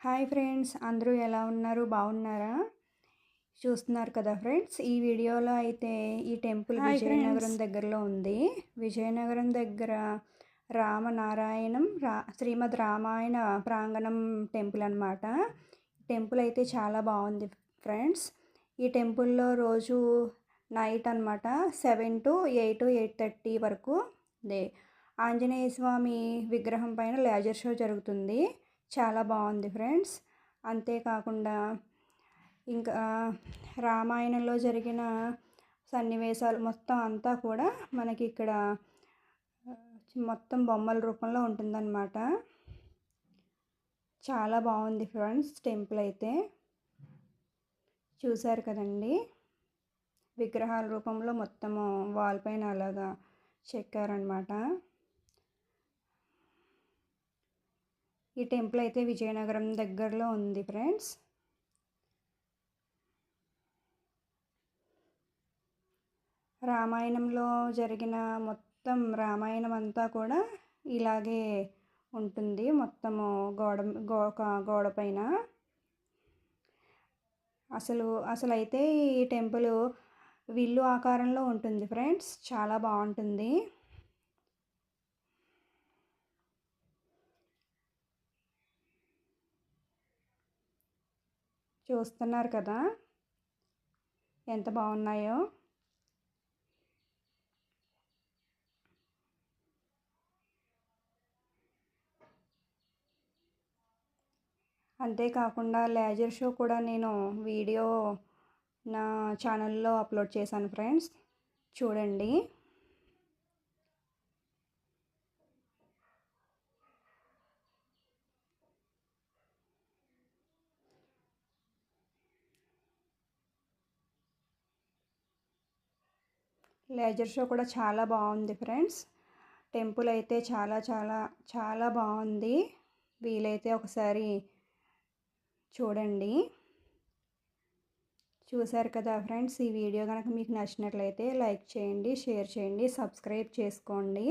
Hi friends, అందరూ ఎలా ఉన్నారు? బాగున్నారా? చూస్తున్నారు కదా ఫ్రెండ్స్, ఈ వీడియోలో అయితే ఈ టెంపుల్ విజయనగరం దగ్గరలో ఉంది. విజయనగరం దగ్గర రామనారాయణం శ్రీమద్ రామాయణ ప్రాంగణం టెంపుల్ అనమాట. టెంపుల్ అయితే చాలా బాగుంది ఫ్రెండ్స్. ఈ టెంపుల్లో రోజు నైట్ అనమాట 7 to 8, 8:30 వరకు ఆంజనేయ స్వామి విగ్రహం పైన లేజర్ షో జరుగుతుంది. చాలా బాగుంది ఫ్రెండ్స్. అంతేకాకుండా ఇంకా రామాయణంలో జరిగిన సన్నివేశాలు మొత్తం అంతా కూడా మనకి ఇక్కడ మొత్తం బొమ్మల రూపంలో ఉంటుందన్నమాట. చాలా బాగుంది ఫ్రెండ్స్. టెంపుల్ అయితే చూశారు కదండి, విగ్రహాల రూపంలో మొత్తము వాల్ పైన అలాగా చెక్కారనమాట. ఈ టెంపుల్ అయితే విజయనగరం దగ్గరలో ఉంది ఫ్రెండ్స్. రామాయణంలో జరిగిన మొత్తం రామాయణం అంతా కూడా ఇలాగే ఉంటుంది. మొత్తము గోడ పైన అసలైతే ఈ టెంపుల్ విల్లు ఆకారంలో ఉంటుంది ఫ్రెండ్స్. చాలా బాగుంటుంది. చూస్తున్నారు కదా ఎంత బాగున్నాయో. అంతేకాకుండా లేజర్ షో కూడా నేను వీడియో నా ఛానల్లో అప్లోడ్ చేశాను ఫ్రెండ్స్, చూడండి. లేజర్ షో కూడా చాలా బాగుంది ఫ్రెండ్స్. టెంపుల్ అయితే చాలా చాలా చాలా బాగుంది. వీలైతే ఒకసారి చూడండి. చూశారు కదా ఫ్రెండ్స్, ఈ వీడియో కనుక మీకు నచ్చినట్లయితే లైక్ చేయండి, షేర్ చేయండి, సబ్స్క్రైబ్ చేసుకోండి.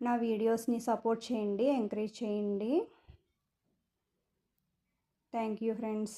నా వీడియోస్ని సపోర్ట్ చేయండి, ఎంకరేజ్ చేయండి. Thank you friends.